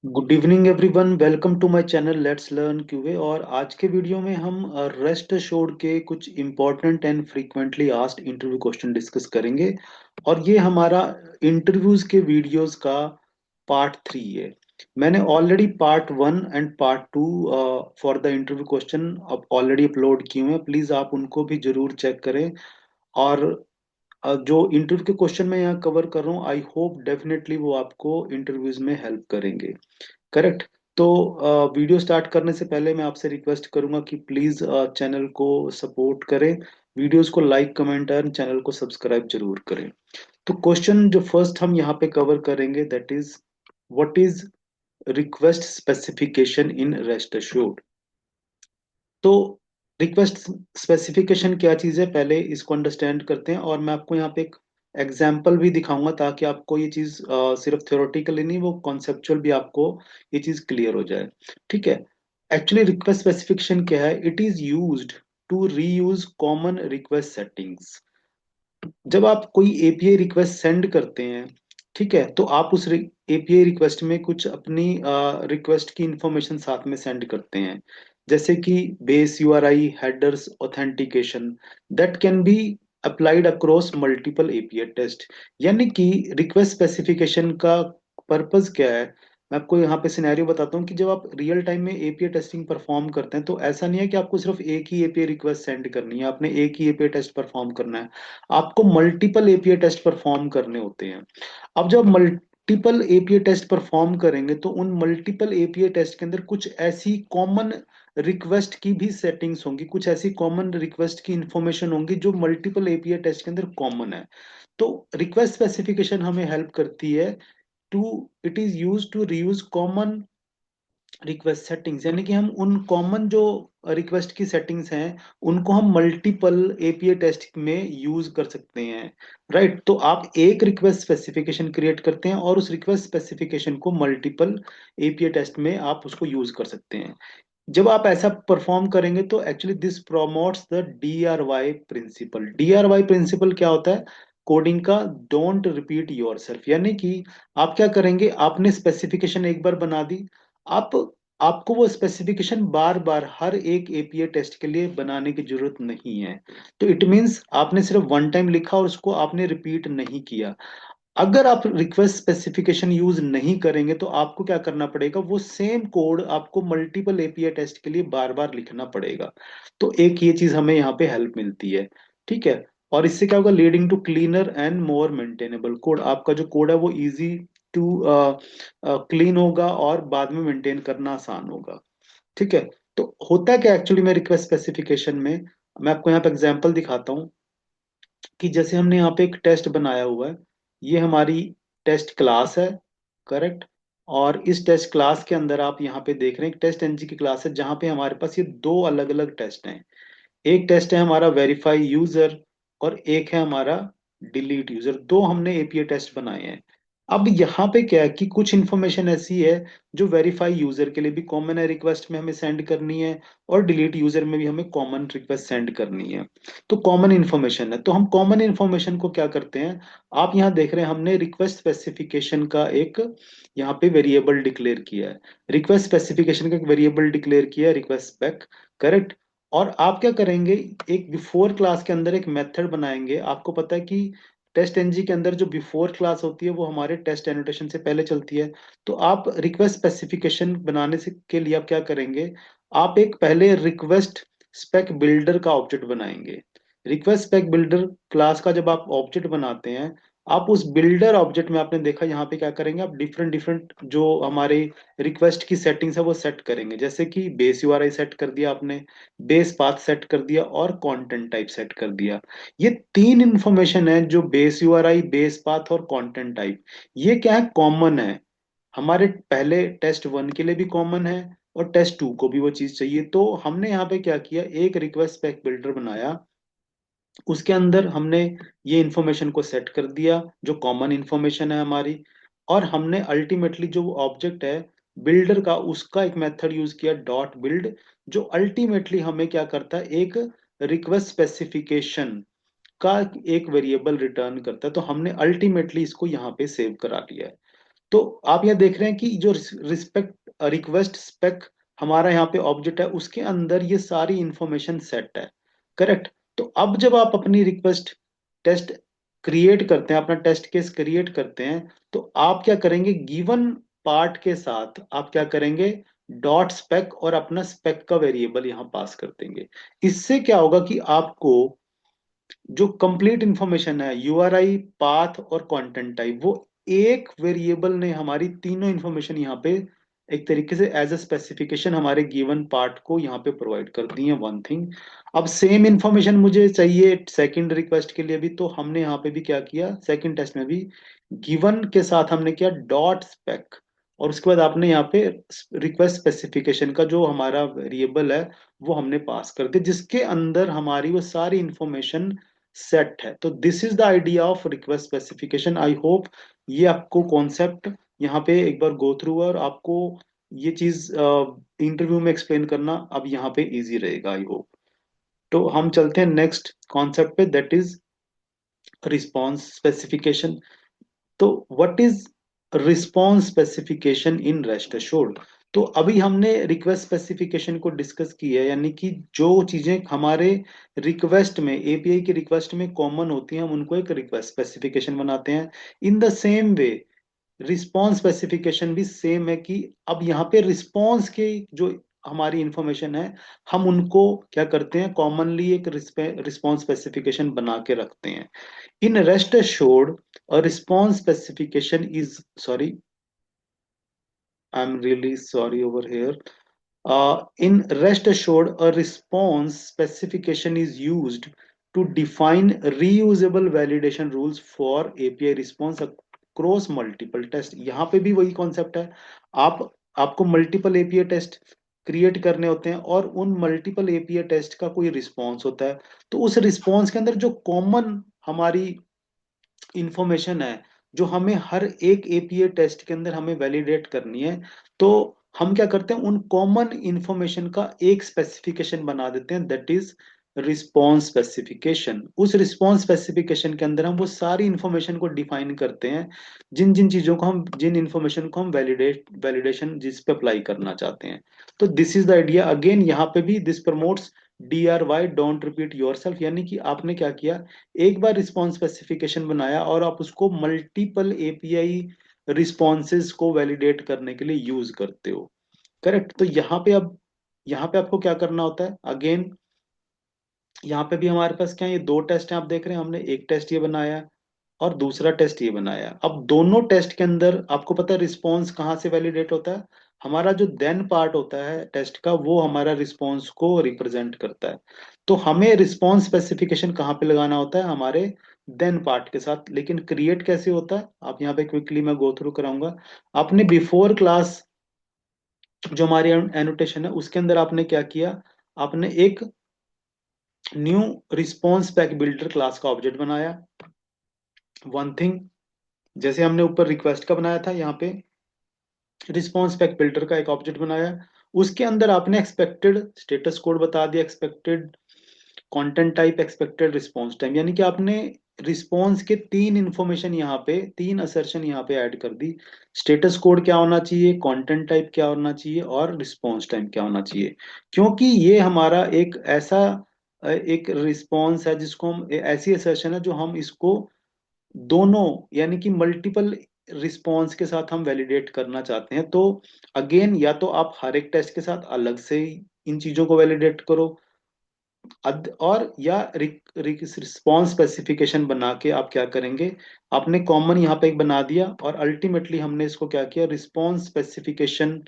Good evening everyone, welcome to my channel let's learn QA. और आज के video में हम रेस्ट अश्योर्ड के कुछ important and frequently asked interview question discuss करेंगे। और ये हमारा इंटरव्यूज के वीडियोस का पार्ट 3 है। मैंने already part 1 and part 2 for the interview question अब ऑलरेडी अपलोड किए हुए हैं। प्लीज आप उनको भी जरूर चेक करें। और जो इंटरव्यू के क्वेश्चन मैं यहाँ कवर कर रहा हूँ, आई होप डेफिनेटली वो आपको इंटरव्यूज में हेल्प करेंगे। करेक्ट। तो वीडियो स्टार्ट करने से पहले मैं आपसे रिक्वेस्ट करूंगा कि प्लीज चैनल को सपोर्ट करें। वीडियोस को लाइक कमेंट और चैनल को सब्सक्राइब जरूर करें। तो क्वेश्चन जो फर्स्ट हम यहाँ पे कवर करेंगे, that is what is request specification in rest assured. तो रिक्वेस्ट स्पेसिफिकेशन क्या चीज़ है, पहले इसको अंडरस्टैंड करते हैं। और मैं आपको यहाँ पे एक एग्जाम्पल भी दिखाऊंगा ताकि आपको ये चीज़ सिर्फ थ्योरेटिकली नहीं, वो कॉन्सेप्चुअल भी आपको ये चीज़ क्लियर हो जाए। ठीक है। एक्चुअली रिक्वेस्ट स्पेसिफिकेशन क्या है? It is used to reuse common request settings. जब आप कोई एपीआई रिक्वेस्ट सेंड करते हैं, ठीक है, तो आप उस एपीआई रिक्वेस्ट में कुछ अपनी रिक्वेस्ट की इंफॉर्मेशन साथ में सेंड करते हैं। जैसे कि base URI, headers, authentication, that can be applied across multiple API test. यानी कि रिक्वेस्ट स्पेसिफिकेशन का पर्पस क्या है? मैं आपको यहाँ पे सिनेरियो बताता हूँ कि जब आप रियल टाइम में एपीआई टेस्टिंग परफॉर्म करते हैं, तो ऐसा नहीं है कि आपको सिर्फ एक ही एपीआई रिक्वेस्ट सेंड करनी है, आपने एक ही एपीआई टेस्ट परफॉर्म करना है। आपको मल्टीपल एपीआई टेस्ट परफॉर्म करने होते हैं। अब जब मल्टीपल एपीआई टेस्ट परफॉर्म करेंगे, तो उन मल्टीपल एपीआई टेस्ट के अंदर कुछ ऐसी कॉमन रिक्वेस्ट की भी सेटिंग्स होंगी, कुछ ऐसी कॉमन रिक्वेस्ट की इंफॉर्मेशन होंगी जो मल्टीपल एपीआई टेस्ट के अंदर कॉमन है। तो रिक्वेस्ट स्पेसिफिकेशन हमें हेल्प करती है to it is use to reuse common request settings. यानी कि हम उन कॉमन जो रिक्वेस्ट की सेटिंग्स हैं, उनको हम मल्टीपल एपीआई टेस्ट में यूज कर सकते हैं। राइट। तो आप एक रिक्वेस्ट स्पेसिफिकेशन क्रिएट करते हैं और उस रिक्वेस्ट स्पेसिफिकेशन को मल्टीपल एपीआई टेस्ट में आप उसको यूज कर सकते हैं। जब आप ऐसा परफॉर्म करेंगे, तो actually this promotes the DRY principle. DRY principle क्या होता है? कोडिंग का डोंट रिपीट योरसेल्फ। यानी कि आप क्या करेंगे, आपने स्पेसिफिकेशन एक बार बना दी, आप आपको वो स्पेसिफिकेशन बार बार हर एक एपीआई टेस्ट के लिए बनाने की जरूरत नहीं है। तो इट मींस आपने सिर्फ वन टाइम लिखा और उसको आपने रिपीट नहीं किया। अगर आप रिक्वेस्ट स्पेसिफिकेशन यूज नहीं करेंगे, तो आपको क्या करना पड़ेगा, वो सेम कोड आपको मल्टीपल एपीआई टेस्ट के लिए बार बार लिखना पड़ेगा। तो एक ये चीज हमें यहाँ पे हेल्प मिलती है। ठीक है। और इससे क्या होगा? Leading to cleaner and more maintainable code. आपका जो कोड है वो इजी टू क्लीन होगा और बाद में मेंटेन करना आसान होगा। ठीक है। तो होता क्या एक्चुअली में रिक्वेस्ट स्पेसिफिकेशन में, मैं आपको यहाँ पे एग्जांपल दिखाता हूँ कि जैसे हमने यहाँ पे एक टेस्ट बनाया हुआ है। ये हमारी टेस्ट क्लास है। करेक्ट। और इस टेस्ट क्लास के अंदर आप यहाँ पे देख रहे हैं, टेस्ट एनजी की क्लास है जहाँ पे हमारे पास ये दो अलग अलग टेस्ट हैं। एक टेस्ट है हमारा वेरीफाई यूजर, और एक है हमारा डिलीट यूजर। दो हमने एपीआई टेस्ट बनाए हैं। अब यहाँ पे क्या है कि कुछ इन्फॉर्मेशन ऐसी है जो वेरीफाई यूजर के लिए भी कॉमन है, रिक्वेस्ट में हमें सेंड करनी है, और डिलीट यूजर में भी हमें कॉमन रिक्वेस्ट सेंड करनी है। तो कॉमन इन्फॉर्मेशन है, तो हम कॉमन इन्फॉर्मेशन को क्या करते हैं, आप यहाँ देख रहे हैं हमने रिक्वेस्ट स्पेसिफिकेशन का एक यहाँ पे वेरिएबल डिक्लेयर किया है। रिक्वेस्ट स्पेसिफिकेशन का एक वेरिएबल डिक्लेयर किया है, रिक्वेस्ट स्पेक। करेक्ट। और आप क्या करेंगे, एक बिफोर क्लास के अंदर एक मेथड बनाएंगे। आपको पता है कि टेस्ट एनजी के अंदर जो बिफोर क्लास होती है वो हमारे टेस्ट एनोटेशन से पहले चलती है। तो आप रिक्वेस्ट स्पेसिफिकेशन बनाने से के लिए आप क्या करेंगे, आप एक पहले रिक्वेस्ट स्पेक बिल्डर का ऑब्जेक्ट बनाएंगे। रिक्वेस्ट स्पेक बिल्डर क्लास का जब आप ऑब्जेक्ट बनाते हैं, आप उस बिल्डर ऑब्जेक्ट में आपने देखा यहाँ पे क्या करेंगे, आप डिफरेंट डिफरेंट जो हमारे रिक्वेस्ट की सेटिंग्स है वो सेट करेंगे। जैसे कि बेस यूआरआई सेट कर दिया आपने, बेस पाथ सेट कर दिया, और कंटेंट टाइप सेट कर दिया। ये तीन इंफॉर्मेशन है जो बेस यूआरआई, बेस पाथ और कंटेंट टाइप, ये क्या है, कॉमन है। हमारे पहले टेस्ट 1 के लिए भी कॉमन है, और टेस्ट 2 को भी वो चीज चाहिए। तो हमने यहाँ पे क्या किया, एक रिक्वेस्ट स्पेक बिल्डर बनाया, उसके अंदर हमने ये इंफॉर्मेशन को सेट कर दिया जो कॉमन इंफॉर्मेशन है हमारी। और हमने अल्टीमेटली जो ऑब्जेक्ट है बिल्डर का, उसका एक मेथड यूज किया, डॉट बिल्ड, जो अल्टीमेटली हमें क्या करता है, एक रिक्वेस्ट स्पेसिफिकेशन का एक वेरिएबल रिटर्न करता है। तो हमने अल्टीमेटली इसको यहाँ पे सेव करा लिया है। तो आप यहाँ देख रहे हैं कि जो रिस्पेक्ट रिक्वेस्ट स्पेक हमारा यहाँ पे ऑब्जेक्ट है, उसके अंदर ये सारी इंफॉर्मेशन सेट है। करेक्ट। तो अब जब आप अपनी रिक्वेस्ट टेस्ट क्रिएट करते हैं, अपना टेस्ट केस क्रिएट करते हैं, तो आप क्या करेंगे, गिवन पार्ट के साथ आप क्या करेंगे, डॉट स्पेक और अपना स्पेक का वेरिएबल यहाँ पास कर देंगे। इससे क्या होगा कि आपको जो कंप्लीट इंफॉर्मेशन है, यूआरआई, पाथ और कंटेंट टाइप, वो एक वेरिएबल ने हमारी तीनों इंफॉर्मेशन यहाँ पे एक तरीके से एज अ स्पेसिफिकेशन हमारे गिवन पार्ट को यहाँ पे प्रोवाइड कर दी है। One thing. अब सेम इंफॉर्मेशन मुझे चाहिए सेकंड रिक्वेस्ट के लिए भी, तो हमने यहाँ पे भी क्या किया, सेकंड टेस्ट में भी गिवन के साथ हमने किया डॉट स्पेक, और उसके बाद आपने यहाँ पे रिक्वेस्ट स्पेसिफिकेशन का जो हमारा वेरिएबल है वो हमने पास कर दिया, जिसके अंदर हमारी वो सारी इंफॉर्मेशन सेट है। तो this is the idea of request specification. I hope ये आपको कॉन्सेप्ट यहाँ पे एक बार गो थ्रू है, और आपको ये चीज इंटरव्यू में एक्सप्लेन करना अब यहाँ पे इजी रहेगा, आई होप। तो हम चलते हैं नेक्स्ट कॉन्सेप्ट पे, दैट इज रिस्पॉन्स स्पेसिफिकेशन। तो what is response specification in rest assured. तो अभी हमने रिक्वेस्ट स्पेसिफिकेशन को डिस्कस की है, यानी कि जो चीजें हमारे रिक्वेस्ट में, एपीआई की रिक्वेस्ट में कॉमन होती हैं, हम उनको एक रिक्वेस्ट स्पेसिफिकेशन बनाते हैं। In the same way response specification भी सेम है, कि अब यहाँ पे रिस्पॉन्स के जो हमारी इंफॉर्मेशन है, हम उनको क्या करते हैं, कॉमनली एक रिस्पॉन्स स्पेसिफिकेशन बना के रखते हैं। In rest assured, a response specification is, sorry, I'm really sorry over here. In rest assured, a response specification is used to define reusable validation rules for API response across multiple tests. यहाँ पे भी वही concept है। आप आपको multiple API test create करने होते हैं, और उन मल्टीपल एपीआई टेस्ट का कोई रिस्पॉन्स होता है। तो उस रिस्पॉन्स के अंदर जो कॉमन हमारी इंफॉर्मेशन है, जो हमें हर एक एपीआई टेस्ट के अंदर हमें वैलिडेट करनी है, तो हम क्या करते हैं, उन कॉमन इंफॉर्मेशन का एक स्पेसिफिकेशन बना देते हैं, दैट इज रिस्पॉन्स स्पेसिफिकेशन। उस रिस्पॉन्स स्पेसिफिकेशन के अंदर हम वो सारी इंफॉर्मेशन को डिफाइन करते हैं, जिन जिन चीजों को हम, जिन इंफॉर्मेशन को हम वैलिडेशन जिस पे अप्लाई करना चाहते हैं। तो this is the idea. Again यहाँ पे भी this promotes DRY, don't repeat yourself, यानी कि आपने क्या किया, एक बार रिस्पॉन्स स्पेसिफिकेशन बनाया और आप उसको मल्टीपल एपीआई रिस्पॉन्सेज को वैलिडेट करने के लिए यूज करते हो। करेक्ट। तो यहाँ पे अब, यहाँ पे आपको क्या करना होता है, अगेन यहाँ पे भी हमारे पास क्या है, ये दो टेस्ट हैं, आप देख रहे हैं, हमने एक टेस्ट ये बनाया और दूसरा टेस्ट ये बनाया। अब दोनों टेस्ट के अंदर आपको पता है रिस्पॉन्स कहाँ से वैलिडेट होता है, हमारा जो देन पार्ट होता है टेस्ट का, वो हमारा रिस्पॉन्स को रिप्रेजेंट करता है। तो हमें रिस्पॉन्स स्पेसिफिकेशन कहाँ पे लगाना होता है, हमारे देन पार्ट के साथ। लेकिन क्रिएट कैसे होता है, आप यहाँ पे क्विकली मैं गो थ्रू कराऊंगा। आपने बिफोर क्लास जो हमारी एनोटेशन है उसके अंदर आपने क्या किया, आपने एक new response pack builder class का ऑब्जेक्ट बनाया। वन थिंग, जैसे हमने ऊपर रिक्वेस्ट का बनाया था, यहाँ पे रिस्पॉन्स पैक बिल्डर का एक ऑब्जेक्ट बनाया। उसके अंदर आपने एक्सपेक्टेड स्टेटस कोड बता दिया, expected content type, expected response time, यानी कि आपने रिस्पॉन्स के तीन इंफॉर्मेशन यहाँ पे, तीन असर्शन यहाँ पे ऐड कर दी। स्टेटस कोड क्या होना चाहिए, कंटेंट टाइप क्या होना चाहिए, और रिस्पॉन्स टाइम क्या होना चाहिए। क्योंकि ये हमारा एक ऐसा एक रिस्पॉन्स है जिसको हम, ऐसी असर्शन है जो हम इसको दोनों, यानी कि मल्टीपल रिस्पॉन्स के साथ हम वैलिडेट करना चाहते हैं। तो अगेन, या तो आप हर एक टेस्ट के साथ अलग से ही इन चीजों को वैलिडेट करो, और या रिस्पॉन्स स्पेसिफिकेशन बना के आप क्या करेंगे, आपने कॉमन यहाँ पे एक बना दिया, और अल्टीमेटली हमने इसको क्या किया, रिस्पॉन्स स्पेसिफिकेशन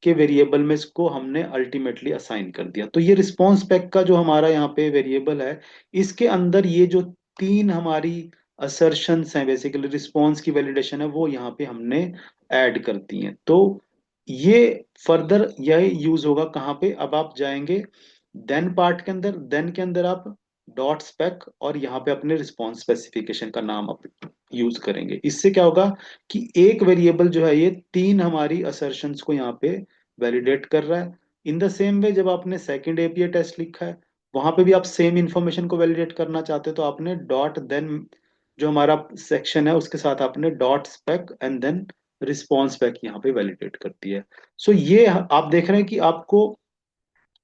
के वेरिएबल में इसको हमने अल्टीमेटली असाइन कर दिया। तो ये रिस्पॉन्स स्पेक का जो हमारा यहाँ पे वेरिएबल है, इसके अंदर ये जो तीन हमारी असर्शंस हैं, बेसिकली रिस्पॉन्स की वैलिडेशन है, वो यहाँ पे हमने ऐड कर दी हैं। तो ये फर्दर यह यूज होगा कहाँ पे, अब आप जाएंगे देन पार्ट के अंदर, देन के अंदर आप डॉट स्पेक और यहाँ पे अपने रिस्पॉन्स स्पेसिफिकेशन का नाम आप यूज करेंगे। इससे क्या होगा कि एक वेरिएबल जो है ये तीन हमारी असर्शंस को यहाँ पे वैलिडेट कर रहा है। इन द सेम वे जब आपने सेकंड एपीआई टेस्ट लिखा है, वहां पे भी आप सेम इंफॉर्मेशन को वैलिडेट करना चाहते हो, तो आपने डॉट देन जो हमारा सेक्शन है उसके साथ आपने dot spec and then response back यहाँ पे वैलिडेट करती है। सो ये आप देख रहे हैं कि आपको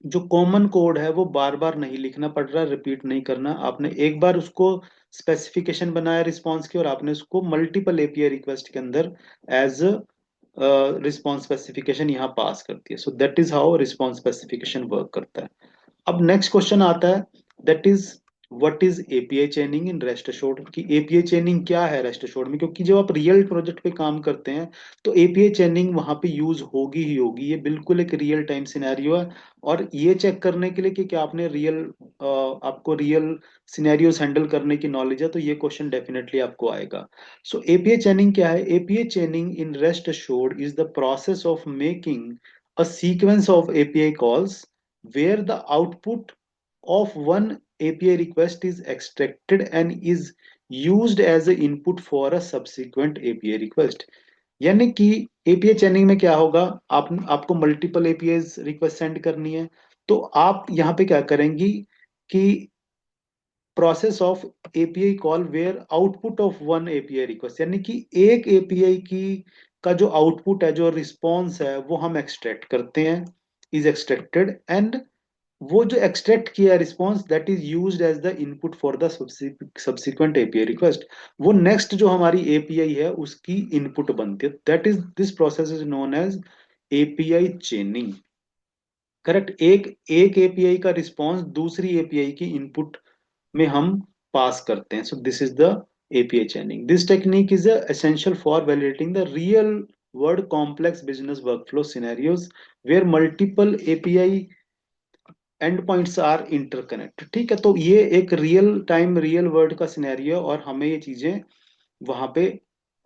जो कॉमन कोड है वो बार बार नहीं लिखना पड़ रहा, रिपीट नहीं करना। आपने एक बार उसको स्पेसिफिकेशन बनाया रिस्पॉन्स की, और आपने उसको मल्टीपल एपीआई रिक्वेस्ट के अंदर एज रिस्पॉन्स स्पेसिफिकेशन यहाँ पास करती है। So that is how response specification work करता है। अब नेक्स्ट क्वेश्चन आता है, that is what is API चेनिंग in rest assured, कि एपीआई चेनिंग क्या है रेस्ट एश्योर्ड में, क्योंकि जब आप रियल प्रोजेक्ट पे काम करते हैं तो एपीआई चेनिंग वहां पे यूज होगी ही होगी। ये बिल्कुल एक रियल टाइम सिनेरियो है, और ये चेक करने के लिए कि क्या आपने आपको रियल सिनेरियोस हैंडल करने की नॉलेज है, तो ये क्वेश्चन डेफिनेटली आपको आएगा। सो एपीआई चेनिंग क्या है? API चेनिंग in rest assured is the process of making a sequence of API calls where the output of one API request is extracted and is used as an input for a subsequent API request। यानी कि API चेनिंग में क्या होगा, आपको multiple API request send करनी है, तो आप यहाँ पे क्या करेंगी कि process of API call where output of one API request, यानी कि एक एपीआई की का जो आउटपुट है, जो रिस्पॉन्स है, वो हम एक्सट्रैक्ट करते हैं, इज एक्सट्रैक्टेड, एंड वो जो एक्सट्रैक्ट किया response that is used as the input for the subsequent API request. वो नेक्स्ट जो हमारी एपीआई है उसकी इनपुट बनती है। That is this process is known as API chaining. Correct. एक एक एपीआई का रिस्पॉन्स दूसरी एपीआई की इनपुट में हम पास करते हैं। So this is the API chaining. This technique is essential for validating the real world complex business workflow scenarios where multiple API end points are interconnect. ठीक है, तो ये एक रियल टाइम रियल वर्ल्ड का सिनेरियो, और हमें ये चीजें वहां पे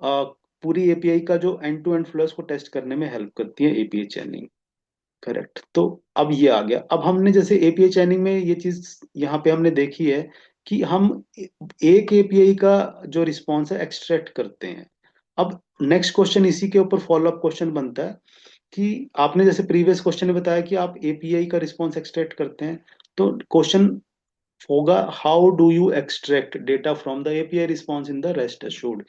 पूरी एपीआई का जो एंड टू एंड फ्लो को टेस्ट करने में हेल्प करती है एपीआई चेनिंग। करेक्ट। तो अब ये आ गया। अब हमने जैसे एपीआई चैनिंग में ये चीज यहाँ पे हमने देखी है कि हम एक एपीआई का जो रिस्पॉन्स है एक्सट्रैक्ट करते हैं। अब नेक्स्ट क्वेश्चन इसी के ऊपर फॉलो अप क्वेश्चन बनता है कि आपने जैसे प्रीवियस क्वेश्चन में बताया कि आप एपीआई का रिस्पॉन्स एक्सट्रैक्ट करते हैं, तो क्वेश्चन होगा how do you extract data from the API response in the rest assured.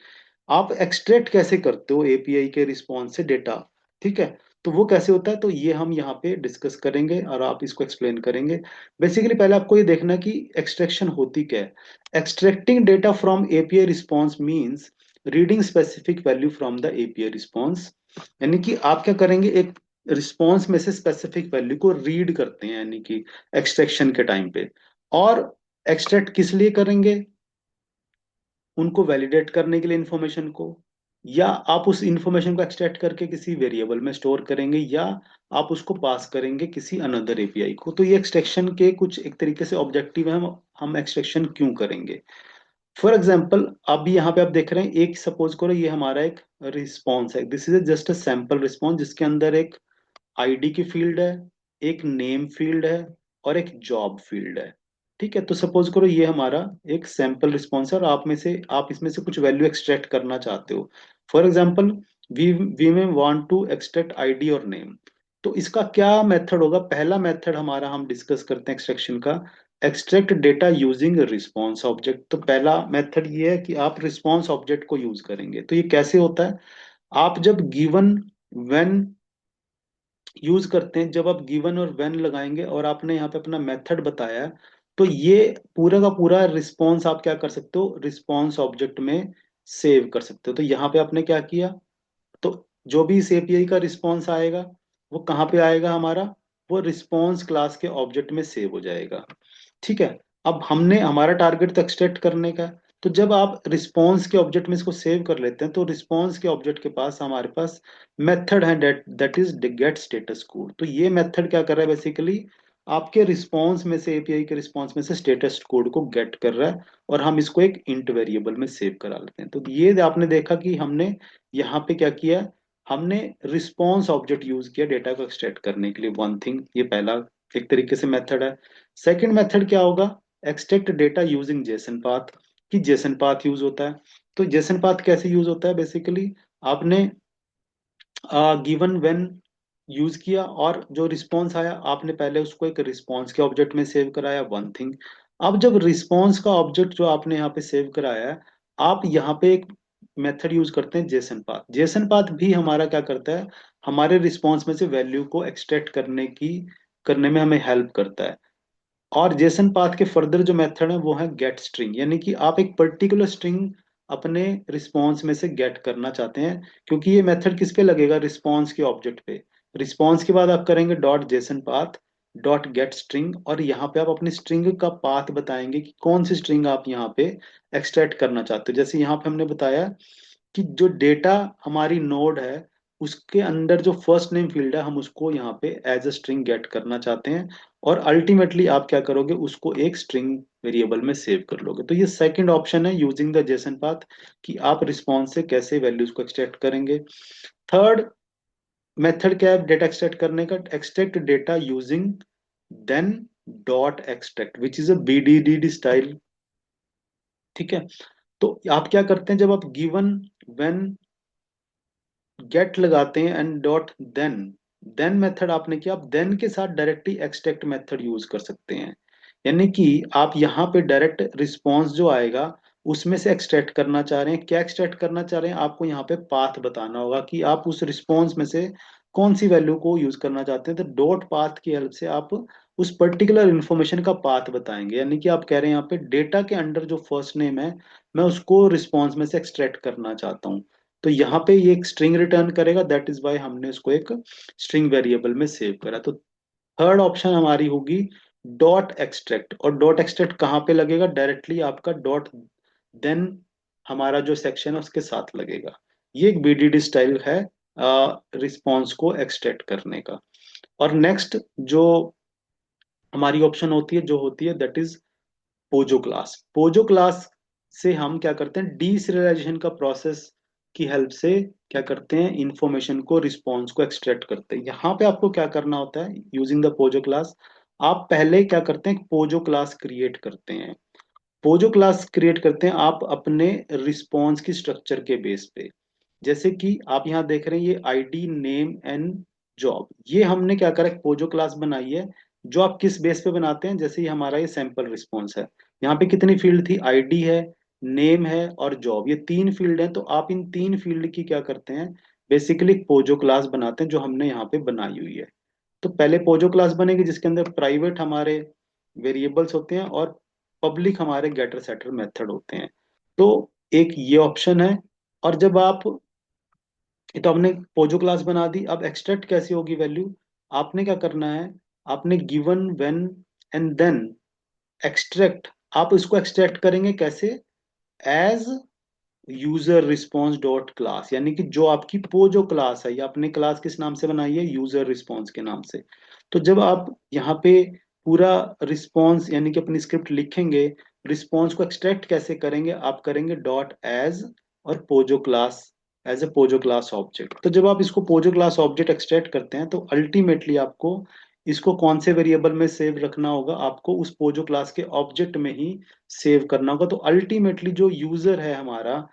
आप एक्सट्रैक्ट कैसे करते हो एपीआई के रिस्पॉन्स से डेटा? ठीक है, तो वो कैसे होता है, तो ये हम यहाँ पे डिस्कस करेंगे और आप इसको एक्सप्लेन करेंगे। बेसिकली पहले आपको ये देखना कि एक्सट्रैक्शन होती क्या है। Extracting data from API response means reading specific value from the API response. यानी कि आप क्या करेंगे, एक रिस्पॉन्स में से स्पेसिफिक वैल्यू को रीड करते हैं, यानी कि एक्सट्रैक्शन के टाइम पे। और एक्सट्रैक्ट किस लिए करेंगे? उनको वैलिडेट करने के लिए इंफॉर्मेशन को, या आप उस इंफॉर्मेशन को एक्सट्रैक्ट करके किसी वेरिएबल में स्टोर करेंगे, या आप उसको पास करेंगे किसी अनदर एपीआई को। तो ये एक्सट्रैक्शन के कुछ एक तरीके से ऑब्जेक्टिव है, हम एक्सट्रैक्शन क्यों करेंगे। फॉर एग्जाम्पल अभी यहाँ पे आप देख रहे हैं, एक सपोज करो ये हमारा एक रिस्पॉन्स है, this is just a sample response जिसके अंदर एक आईडी की फील्ड है, एक नेम फील्ड है, और एक जॉब फील्ड है। ठीक है, तो सपोज करो ये हमारा एक सैंपल रिस्पॉन्स है, और आप इसमें से कुछ वैल्यू एक्सट्रैक्ट करना चाहते हो। फॉर एग्जाम्पल वी में वांट टू एक्सट्रैक्ट आईडी और नेम। तो इसका क्या मेथड होगा? पहला मेथड हमारा हम डिस्कस करते हैं एक्सट्रैक्शन का, extract data using response object. तो पहला मेथड ये है कि आप रिस्पॉन्स ऑब्जेक्ट को यूज करेंगे। तो ये कैसे होता है? आप जब गिवन व्हेन यूज करते हैं, जब आप गिवन और व्हेन लगाएंगे और आपने यहाँ पे अपना मेथड बताया है, तो ये पूरा का पूरा रिस्पॉन्स आप क्या कर सकते हो, रिस्पॉन्स ऑब्जेक्ट में सेव कर सकते हो। तो यहाँ पे आपने क्या किया, तो जो भी इस एपीआई का रिस्पॉन्स आएगा वो कहाँ पे आएगा हमारा, वो रिस्पॉन्स क्लास के ऑब्जेक्ट में सेव हो जाएगा। ठीक है, अब हमने हमारा टारगेट तो एक्सट्रैक्ट करने का है। तो जब आप रिस्पॉन्स के ऑब्जेक्ट में इसको सेव कर लेते हैं, तो रिस्पॉन्स के ऑब्जेक्ट के पास हमारे पास मेथड है that is get status code. तो ये मेथड क्या कर रहा है, बेसिकली आपके रिस्पॉन्स में से, एपीआई के रिस्पॉन्स में से स्टेटस कोड को गेट कर रहा है, और हम इसको एक इंट वेरिएबल में सेव करा लेते हैं। तो ये आपने देखा कि हमने यहाँ पे क्या किया, हमने रिस्पॉन्स ऑब्जेक्ट यूज किया डेटा को एक्सट्रैक्ट करने के लिए। वन थिंग, ये पहला एक तरीके से मेथड है। सेकंड मेथड क्या होगा, extract data using Jason path. कि जेसन पाथ यूज होता है। तो जेसन पाथ कैसे यूज होता है, बेसिकली आपने गिवन व्हेन यूज किया, और जो रिस्पॉन्स आया आपने पहले उसको एक रिस्पॉन्स के ऑब्जेक्ट में सेव कराया। वन थिंग, अब जब रिस्पॉन्स का ऑब्जेक्ट जो आपने यहाँ पे सेव कराया है, आप यहाँ पे एक मेथड यूज करते हैं जेसन पाथ। जेसन पाथ भी हमारा क्या करता है, हमारे रिस्पॉन्स में से वैल्यू को एक्सट्रैक्ट करने में हमें हेल्प करता है। और जेसन पाथ के फर्दर जो मेथड है वो है गेट स्ट्रिंग, यानी कि आप एक पर्टिकुलर स्ट्रिंग अपने रिस्पॉन्स में से गेट करना चाहते हैं, क्योंकि ये मेथड किस पे लगेगा, रिस्पॉन्स के ऑब्जेक्ट पे। रिस्पॉन्स के बाद आप करेंगे dot JSON path dot gate string, और यहाँ पे आप अपनी स्ट्रिंग का पाथ बताएंगे कि कौन सी स्ट्रिंग आप यहाँ पे एक्सट्रैक्ट करना चाहते हो। जैसे यहाँ पे हमने बताया कि जो डेटा हमारी नोड है उसके अंदर जो फर्स्ट नेम फील्ड है हम उसको यहाँ पे एज अ स्ट्रिंग गेट करना चाहते हैं, और अल्टीमेटली आप क्या करोगे, उसको एक स्ट्रिंग वेरिएबल में सेव कर लोगे। तो ये सेकंड ऑप्शन है यूजिंग द जेसन पाथ, कि आप रिस्पॉन्स से कैसे वैल्यूज को एक्सट्रैक्ट करेंगे। थर्ड मेथड क्या है डेटा एक्सट्रैक्ट करने का, extract data using then dot extract which is a BDD style. ठीक है, तो आप क्या करते हैं, जब आप गिवन व्हेन गेट लगाते हैं and dot then, then method आपने किया, आप देन के साथ डायरेक्टली एक्सट्रैक्ट मेथड यूज कर सकते हैं। यानी कि आप यहाँ पे डायरेक्ट रिस्पॉन्स जो आएगा उसमें से एक्सट्रैक्ट करना चाह रहे हैं। क्या एक्सट्रैक्ट करना चाह रहे हैं, आपको यहाँ पे पाथ बताना होगा कि आप उस रिस्पॉन्स में से कौन सी वैल्यू को यूज करना चाहते हैं। तो डॉट पाथ की हेल्प से आप उस पर्टिकुलर इंफॉर्मेशन का पाथ बताएंगे, यानी कि आप कह रहे हैं यहाँ पे डेटा के अंडर जो फर्स्ट नेम है मैं उसको रिस्पॉन्स में से एक्सट्रैक्ट करना चाहता हूँ। तो यहाँ पे ये एक स्ट्रिंग रिटर्न करेगा, दैट इज वाई हमने इसको एक स्ट्रिंग वेरिएबल में सेव करा। तो थर्ड ऑप्शन हमारी होगी डॉट एक्सट्रैक्ट। और डॉट एक्सट्रैक्ट कहाँ पे लगेगा, डायरेक्टली आपका डॉट देन हमारा जो सेक्शन है उसके साथ लगेगा। ये एक बीडीडी स्टाइल है रिस्पॉन्स को एक्सट्रैक्ट करने का। और नेक्स्ट जो हमारी ऑप्शन होती है जो होती है that is Pozzo class. Pozzo class से हम क्या करते हैं, डीसerialization का प्रोसेस की हेल्प से क्या करते हैं, इंफॉर्मेशन को रिस्पॉन्स को एक्सट्रैक्ट करते हैं। यहाँ पे आपको क्या करना होता है यूजिंग द पोजो क्लास, आप पहले क्या करते हैं, पोजो क्लास क्रिएट करते हैं। पोजो क्लास क्रिएट करते हैं आप अपने रिस्पॉन्स की स्ट्रक्चर के बेस पे। जैसे कि आप यहाँ देख रहे हैं ये आईडी नेम एंड जॉब, ये हमने क्या करा, पोजो क्लास बनाई है जो आप किस बेस पे बनाते हैं। जैसे ये हमारा ये सैंपल रिस्पॉन्स है, यहाँ पे कितनी फील्ड थी, आईडी है, नेम है और जॉब, ये तीन फील्ड हैं। तो आप इन तीन फील्ड की क्या करते हैं, बेसिकली पोजो क्लास बनाते हैं जो हमने यहाँ पे बनाई हुई है। तो पहले पोजो क्लास बनेगी जिसके अंदर प्राइवेट हमारे वेरिएबल्स होते हैं और पब्लिक हमारे गेटर सेटर मेथड होते हैं। तो एक ये ऑप्शन है। और जब आप, ये तो हमने पोजो क्लास बना दी, अब एक्सट्रैक्ट कैसी होगी वैल्यू, आपने क्या करना है, आपने given when and then extract, आप इसको एक्सट्रैक्ट करेंगे कैसे, as user response dot class, यानी कि जो आपकी पोजो क्लास है, या आपने क्लास किस नाम से बनाई है, यूजर रिस्पॉन्स के नाम से। तो जब आप यहाँ पे पूरा रिस्पॉन्स यानी कि अपनी स्क्रिप्ट लिखेंगे, रिस्पॉन्स को एक्सट्रैक्ट कैसे करेंगे, आप करेंगे डॉट एज और POJO class as a POJO class object. तो जब आप इसको पोजो क्लास ऑब्जेक्ट एक्सट्रैक्ट करते हैं तो अल्टीमेटली आपको इसको कौन से वेरिएबल में सेव रखना होगा, आपको उस पोजो क्लास के ऑब्जेक्ट में ही सेव करना होगा। तो अल्टीमेटली जो यूजर है हमारा,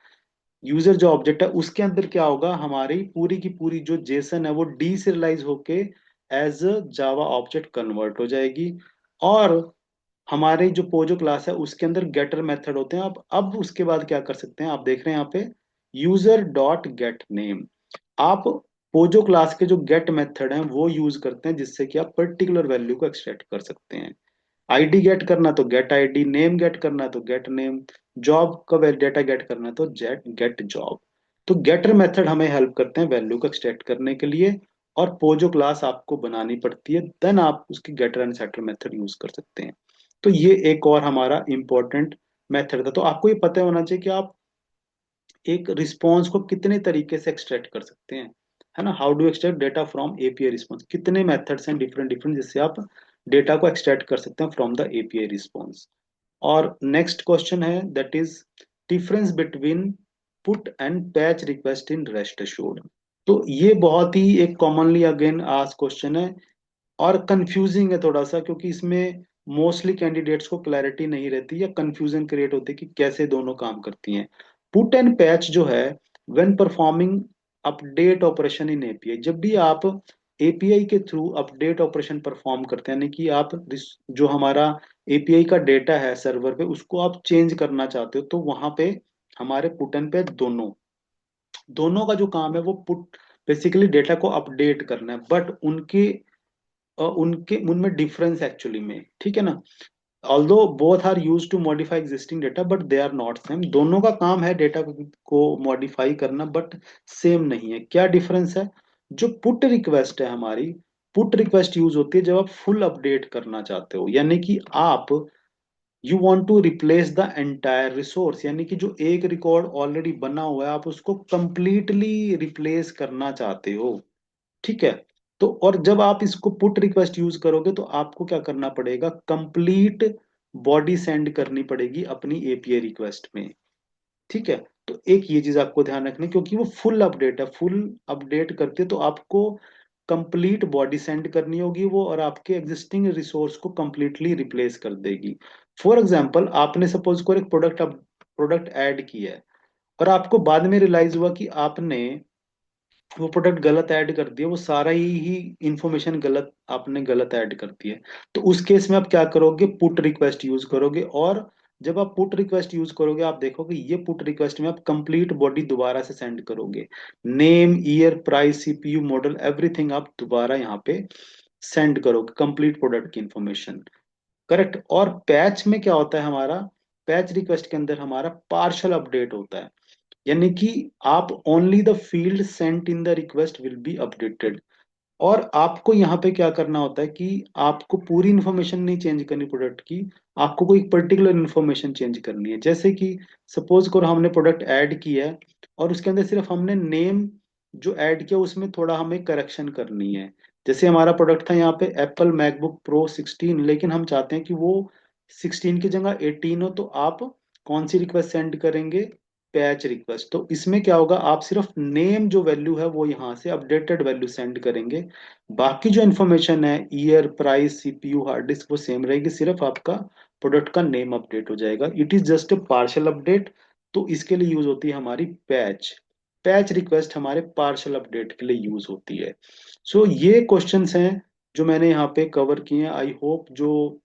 यूजर जो ऑब्जेक्ट है उसके अंदर क्या होगा, हमारी पूरी की पूरी जो जेसन है वो डीसerialize होके as a Java object convert हो जाएगी। और हमारे जो पोजो क्लास है उसके अंदर गेटर मेथड होते हैं। अब उसके बाद क्या कर सकते हैं, आप देख रहे हैं यहाँ पे यूजर डॉट गेट नेम, आप पोजो क्लास के जो गेट मेथड हैं वो यूज करते हैं जिससे कि आप पर्टिकुलर वैल्यू को एक्सट्रैक्ट कर सकते हैं। आईडी गेट करना तो गेट आईडी, नेम गेट करना तो गेट नेम, जॉब का डेटा गेट करना तो जेट गेट जॉब। तो गेटर मेथड हमें हेल्प करते हैं वैल्यू को एक्सट्रैक्ट करने के लिए, और पोजो क्लास आपको बनानी पड़ती है, देन आप उसकी getter and setter method use कर सकते हैं। तो ये एक और हमारा इंपॉर्टेंट मेथड था। तो आपको ये पता होना चाहिए कि आप एक रिस्पॉन्स को कितने तरीके से एक्सट्रैक्ट कर सकते हैं, है ना। How do extract data from API response, कितने मेथड्स हैं डिफरेंट डिफरेंट जिससे आप डेटा को एक्सट्रैक्ट कर सकते हैं फ्रॉम द एपीआई रिस्पॉन्स। और नेक्स्ट क्वेश्चन है that is difference between put and patch request in rest assured. तो ये बहुत ही एक कॉमनली अगेन आस्क्ड क्वेश्चन है और कंफ्यूजिंग है थोड़ा सा, क्योंकि इसमें मोस्टली कैंडिडेट्स को क्लैरिटी नहीं रहती या कंफ्यूजन क्रिएट होती है कि कैसे दोनों काम करती हैं। पुट एंड पैच जो है, when performing update operation in API, जब भी आप एपीआई के थ्रू अपडेट ऑपरेशन परफॉर्म करते हैं, यानी कि आप जो हमारा एपीआई का डेटा है सर्वर पे उसको आप चेंज करना चाहते हो, तो वहां पे हमारे पुट एंड पैच दोनों दोनों का जो काम है वो पुट बेसिकली डेटा को अपडेट करना है, बट उनके उनमें डिफरेंस एक्चुअली में, ठीक है ना। Although both are use to modify existing data but they are not same. दोनों का काम है डेटा को मॉडिफाई करना, बट सेम नहीं है। क्या डिफरेंस है? जो पुट रिक्वेस्ट है हमारी, पुट रिक्वेस्ट यूज होती है जब आप फुल अपडेट करना चाहते हो, यानी कि आप you want to replace the entire resource, यानी कि जो एक रिकॉर्ड ऑलरेडी बना हुआ है आप उसको कंप्लीटली रिप्लेस करना चाहते हो, ठीक है। तो और जब आप इसको पुट रिक्वेस्ट यूज करोगे तो आपको क्या करना पड़ेगा, कंप्लीट बॉडी सेंड करनी पड़ेगी अपनी एपीआई रिक्वेस्ट में, ठीक है। तो एक ये चीज आपको ध्यान रखना, क्योंकि वो फुल अपडेट है, फुल अपडेट करते तो आपको कंप्लीट बॉडी सेंड करनी होगी वो, और आपके एग्जिस्टिंग रिसोर्स को कंप्लीटली रिप्लेस कर देगी। फॉर एग्जाम्पल, आपने सपोज को एक प्रोडक्ट ऐड किया है, और आपको बाद में रियलाइज हुआ कि आपने वो प्रोडक्ट गलत ऐड कर दिया, वो सारा ही इंफॉर्मेशन गलत, आपने गलत ऐड कर दिया है। तो उस केस में आप क्या करोगे, पुट रिक्वेस्ट यूज करोगे। और जब आप पुट रिक्वेस्ट यूज करोगे आप देखोगे ये पुट रिक्वेस्ट में आप कंप्लीट बॉडी दोबारा से सेंड करोगे, name, year, price, CPU model, everything आप दोबारा यहाँ पे सेंड करोगे, कंप्लीट प्रोडक्ट की इंफॉर्मेशन, करेक्ट। और पैच में क्या होता है हमारा, पैच रिक्वेस्ट के अंदर हमारा पार्शल अपडेट होता है, यानी कि आप only the field sent in the request will be updated. और आपको यहाँ पे क्या करना होता है कि आपको पूरी इंफॉर्मेशन नहीं चेंज करनी प्रोडक्ट की, आपको कोई पर्टिकुलर इंफॉर्मेशन चेंज करनी है। जैसे कि सपोज करो हमने प्रोडक्ट ऐड किया है, और उसके अंदर सिर्फ हमने नेम जो ऐड किया उसमें थोड़ा हमें करेक्शन करनी है। जैसे हमारा प्रोडक्ट था यहाँ पे एप्पल मैकबुक प्रो 16, लेकिन हम चाहते हैं कि वो 16 की जगह 18 हो, तो आप कौन सी रिक्वेस्ट सेंड करेंगे, पैच रिक्वेस्ट। तो इसमें क्या होगा, आप सिर्फ नेम जो वैल्यू है वो यहाँ से अपडेटेड वैल्यू सेंड करेंगे, बाकी जो इन्फॉर्मेशन है, year, price, CPU, hard disk, वो सेम रहेगी, सिर्फ आपका प्रोडक्ट का नेम अपडेट हो जाएगा। It is just a partial update. तो इसके लिए यूज होती है हमारी पैच, पैच रिक्वेस्ट हमारे पार्शियल अपडेट के लिए यूज होती है। सो ये क्वेश्चंस हैं जो मैंने यहाँ पे कवर किए हैं। आई होप जो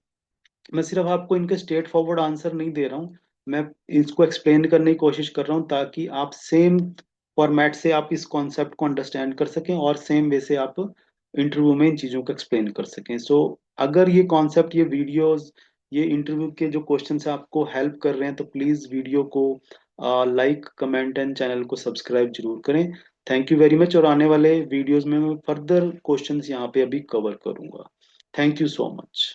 मैं सिर्फ आपको इनके स्ट्रेट फॉरवर्ड आंसर नहीं दे रहा हूँ, मैं इसको एक्सप्लेन करने की कोशिश कर रहा हूँ ताकि आप सेम फॉर्मेट से आप इस कॉन्सेप्ट को अंडरस्टैंड कर सकें, और सेम वे से आप इंटरव्यू में इन चीज़ों को एक्सप्लेन कर सकें। सो अगर ये कॉन्सेप्ट, ये वीडियोस, ये इंटरव्यू के जो क्वेश्चन है आपको हेल्प कर रहे हैं, तो प्लीज़ वीडियो को लाइक, कमेंट एंड चैनल को सब्सक्राइब जरूर करें। Thank you very much. और आने वाले वीडियोस में मैं फर्दर क्वेश्चंस यहाँ पे अभी कवर करूंगा। Thank you so much.